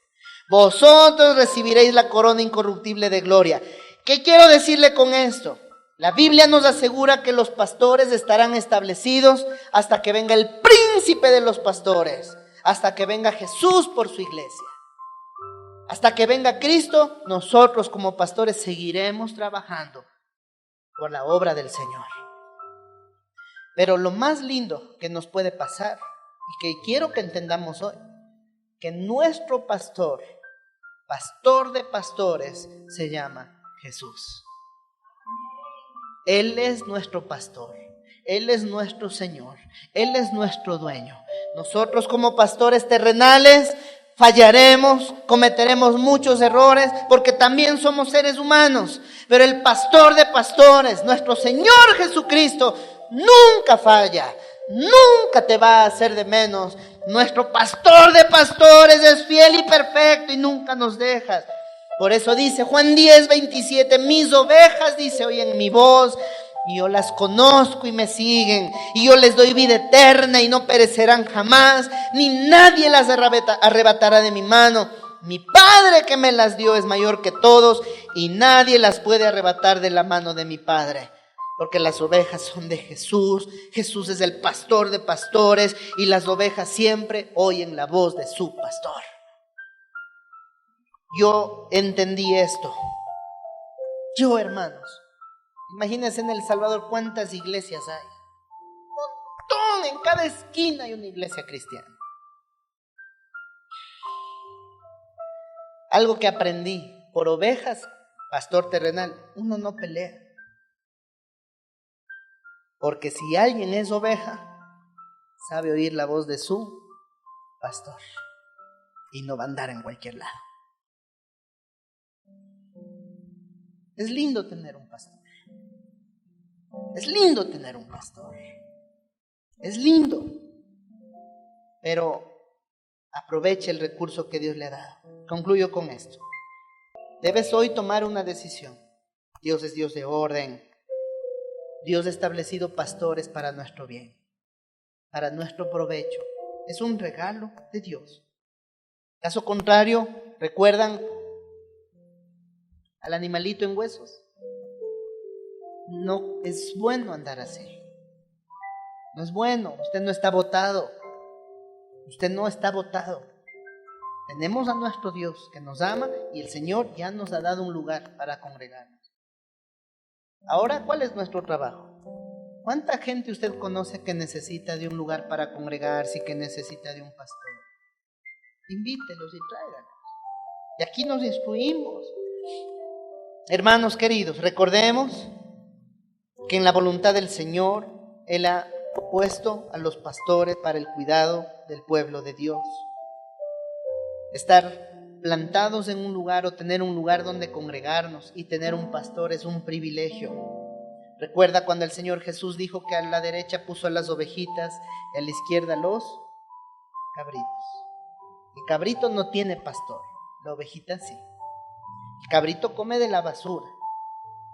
[SPEAKER 1] vosotros recibiréis la corona incorruptible de gloria. ¿Qué quiero decirle con esto? La Biblia nos asegura que los pastores estarán establecidos hasta que venga el príncipe de los pastores, hasta que venga Jesús por su iglesia. Hasta que venga Cristo, nosotros como pastores seguiremos trabajando por la obra del Señor. Pero lo más lindo que nos puede pasar, y que quiero que entendamos hoy, que nuestro pastor, pastor de pastores, se llama Jesús. Él es nuestro pastor, Él es nuestro Señor, Él es nuestro dueño. Nosotros como pastores terrenales fallaremos, cometeremos muchos errores, porque también somos seres humanos. Pero el pastor de pastores, nuestro Señor Jesucristo, nunca falla, nunca te va a hacer de menos. Nuestro pastor de pastores es fiel y perfecto y nunca nos dejas. Por eso dice Juan 10:27, mis ovejas, dice, oyen mi voz, y yo las conozco y me siguen, y yo les doy vida eterna y no perecerán jamás, ni nadie las arrebatará de mi mano. Mi Padre que me las dio es mayor que todos, y nadie las puede arrebatar de la mano de mi Padre. Porque las ovejas son de Jesús, Jesús es el pastor de pastores, y las ovejas siempre oyen la voz de su pastor. Yo entendí esto. Yo, hermanos, imagínense en El Salvador cuántas iglesias hay. Un montón, en cada esquina hay una iglesia cristiana. Algo que aprendí, por ovejas, pastor terrenal, uno no pelea. Porque si alguien es oveja, sabe oír la voz de su pastor y no va a andar en cualquier lado. Es lindo tener un pastor. Es lindo tener un pastor. Es lindo. Pero aproveche el recurso que Dios le ha dado. Concluyo con esto. Debes hoy tomar una decisión. Dios es Dios de orden. Dios ha establecido pastores para nuestro bien, para nuestro provecho. Es un regalo de Dios. Caso contrario, ¿recuerdan al animalito en huesos? No es bueno andar así. No es bueno. Usted no está botado. Usted no está botado. Tenemos a nuestro Dios que nos ama y el Señor ya nos ha dado un lugar para congregarnos. Ahora, ¿cuál es nuestro trabajo? ¿Cuánta gente usted conoce que necesita de un lugar para congregarse y que necesita de un pastor? Invítelos y tráiganlos. Y aquí nos instruimos. Hermanos queridos, recordemos que en la voluntad del Señor, Él ha puesto a los pastores para el cuidado del pueblo de Dios. Estar plantados en un lugar o tener un lugar donde congregarnos y tener un pastor es un privilegio. Recuerda cuando el Señor Jesús dijo que a la derecha puso a las ovejitas y a la izquierda los cabritos. El cabrito no tiene pastor, la ovejita sí. El cabrito come de la basura,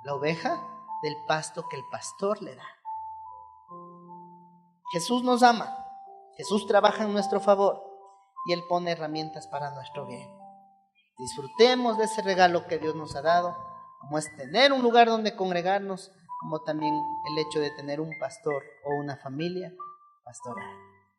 [SPEAKER 1] la oveja del pasto que el pastor le da. Jesús nos ama, Jesús trabaja en nuestro favor y Él pone herramientas para nuestro bien. Disfrutemos de ese regalo que Dios nos ha dado, como es tener un lugar donde congregarnos, como también el hecho de tener un pastor o una familia pastoral.